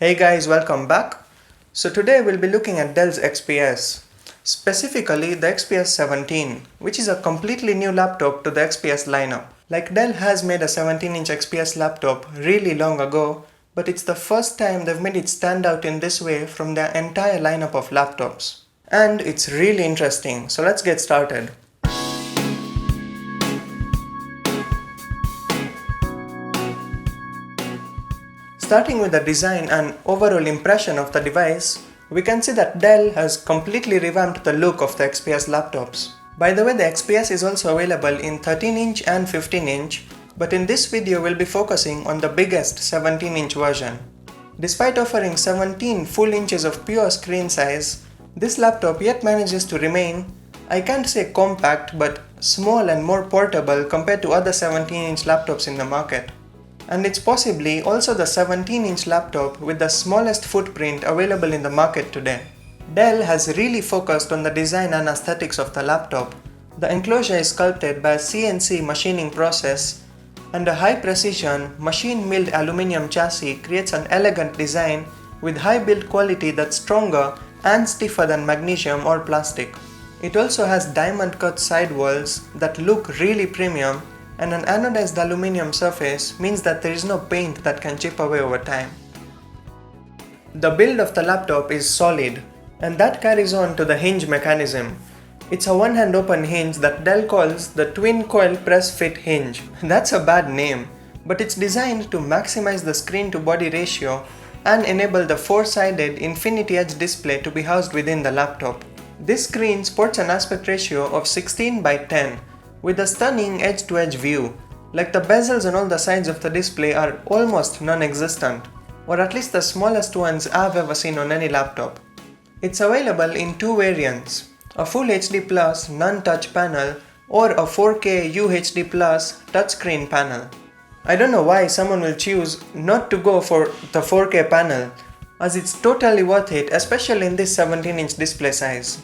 Hey guys, welcome back. So today we'll be looking at Dell's XPS, specifically the XPS 17, which is a completely new laptop to the XPS lineup. Like Dell has made a 17-inch XPS laptop really long ago, but it's the first time they've made it stand out in this way from their entire lineup of laptops. And it's really interesting, so let's get started. Starting with the design and overall impression of the device, we can see that Dell has completely revamped the look of the XPS laptops. By the way, the XPS is also available in 13-inch and 15-inch, but in this video we'll be focusing on the biggest 17-inch version. Despite offering 17 full inches of pure screen size, this laptop yet manages to remain, I can't say compact, but small and more portable compared to other 17-inch laptops in the market. And it's possibly also the 17-inch laptop with the smallest footprint available in the market today. Dell has really focused on the design and aesthetics of the laptop. The enclosure is sculpted by a CNC machining process, and a high-precision, machine-milled aluminum chassis creates an elegant design with high build quality that's stronger and stiffer than magnesium or plastic. It also has diamond-cut sidewalls that look really premium, and an anodized aluminum surface means that there is no paint that can chip away over time. The build of the laptop is solid, and that carries on to the hinge mechanism. It's a one-hand open hinge that Dell calls the twin coil press fit hinge. That's a bad name, but it's designed to maximize the screen to body ratio and enable the four-sided infinity edge display to be housed within the laptop. This screen sports an aspect ratio of 16:10, with a stunning edge-to-edge view, like the bezels on all the sides of the display are almost non-existent, or at least the smallest ones I've ever seen on any laptop. It's available in two variants, a Full HD Plus non-touch panel or a 4K UHD Plus touchscreen panel. I don't know why someone will choose not to go for the 4K panel, as it's totally worth it, especially in this 17-inch display size.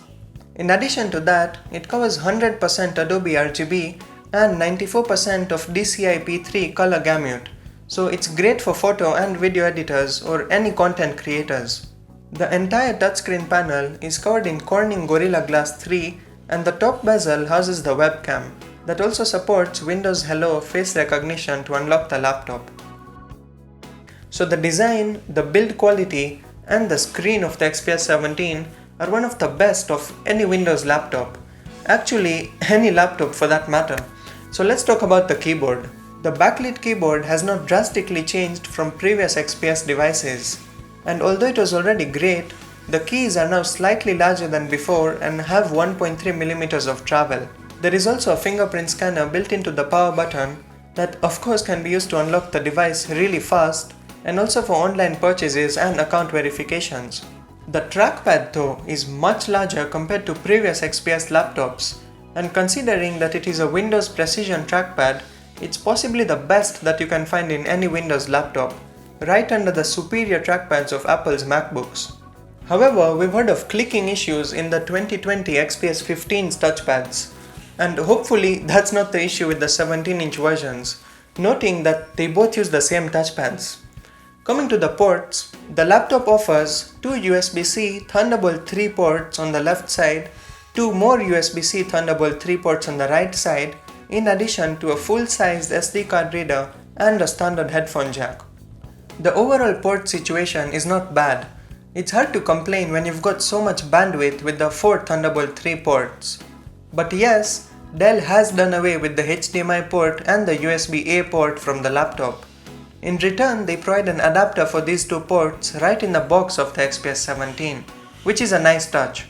In addition to that, it covers 100% Adobe RGB and 94% of DCI-P3 color gamut, so it's great for photo and video editors or any content creators. The entire touchscreen panel is covered in Corning Gorilla Glass 3, and the top bezel houses the webcam that also supports Windows Hello face recognition to unlock the laptop. So the design, the build quality, and the screen of the XPS 17 are one of the best of any Windows laptop. Actually, any laptop for that matter. So let's talk about the keyboard. The backlit keyboard has not drastically changed from previous XPS devices. And although it was already great, the keys are now slightly larger than before and have 1.3mm of travel. There is also a fingerprint scanner built into the power button that of course can be used to unlock the device really fast, and also for online purchases and account verifications. The trackpad though is much larger compared to previous XPS laptops, and considering that it is a Windows Precision trackpad, it's possibly the best that you can find in any Windows laptop, right under the superior trackpads of Apple's MacBooks. However, we've heard of clicking issues in the 2020 XPS 15's touchpads, and hopefully that's not the issue with the 17-inch versions, noting that they both use the same touchpads. Coming to the ports, the laptop offers two USB-C Thunderbolt 3 ports on the left side, two more USB-C Thunderbolt 3 ports on the right side, in addition to a full-sized SD card reader and a standard headphone jack. The overall port situation is not bad. It's hard to complain when you've got so much bandwidth with the 4 Thunderbolt 3 ports. But yes, Dell has done away with the HDMI port and the USB-A port from the laptop. In return, they provide an adapter for these two ports right in the box of the XPS 17, which is a nice touch.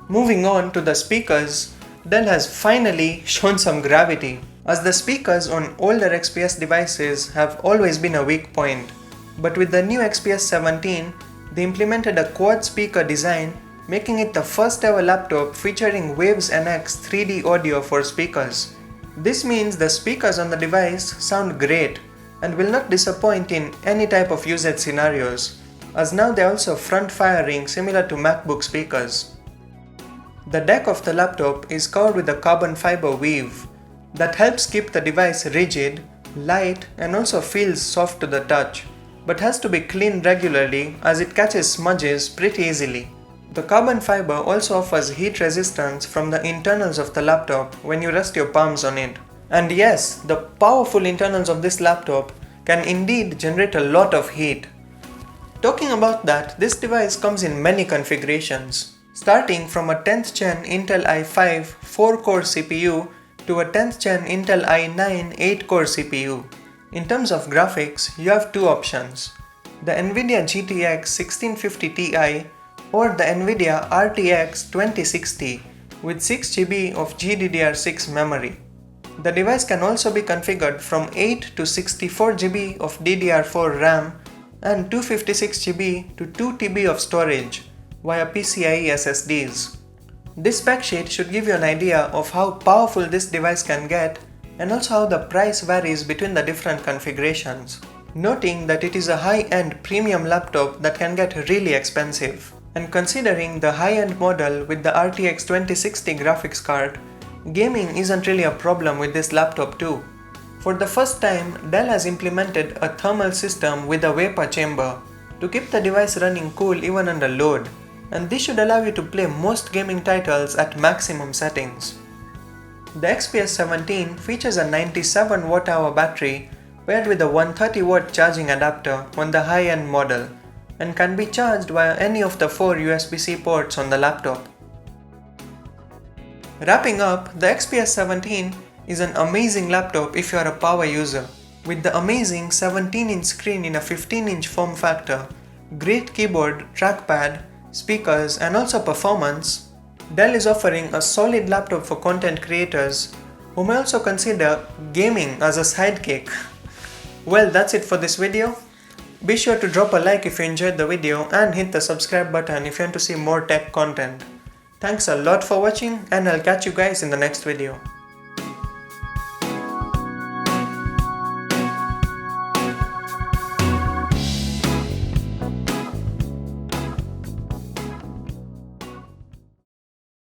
Moving on to the speakers, Dell has finally shown some gravity, as the speakers on older XPS devices have always been a weak point. But with the new XPS 17, they implemented a quad speaker design, making it the first ever laptop featuring Waves NX 3D audio for speakers. This means the speakers on the device sound great and will not disappoint in any type of usage scenarios, as now they are also front firing similar to MacBook speakers. The deck of the laptop is covered with a carbon fiber weave that helps keep the device rigid, light, and also feels soft to the touch. but has to be cleaned regularly as it catches smudges pretty easily. The carbon fiber also offers heat resistance from the internals of the laptop when you rest your palms on it. And yes, the powerful internals of this laptop can indeed generate a lot of heat. Talking about that, this device comes in many configurations, starting from a 10th gen Intel i5 4-core CPU to a 10th gen Intel i9 8-core CPU. In terms of graphics, you have two options, the NVIDIA GTX 1650 Ti or the NVIDIA RTX 2060 with 6GB of GDDR6 memory. The device can also be configured from 8 to 64GB of DDR4 RAM and 256GB to 2TB of storage via PCIe SSDs. This spec sheet should give you an idea of how powerful this device can get and also how the price varies between the different configurations, noting that it is a high-end premium laptop that can get really expensive. And considering the high-end model with the RTX 2060 graphics card, gaming isn't really a problem with this laptop too. For the first time, Dell has implemented a thermal system with a vapor chamber to keep the device running cool even under load, and this should allow you to play most gaming titles at maximum settings. The XPS 17 features a 97 Wh battery paired with a 130 Watt charging adapter on the high-end model and can be charged via any of the 4 USB-C ports on the laptop. Wrapping up, the XPS 17 is an amazing laptop if you are a power user. With the amazing 17-inch screen in a 15-inch form factor, great keyboard, trackpad, speakers and also performance, Dell is offering a solid laptop for content creators who may also consider gaming as a sidekick. Well, that's it for this video. Be sure to drop a like if you enjoyed the video and hit the subscribe button if you want to see more tech content. Thanks a lot for watching and I'll catch you guys in the next video.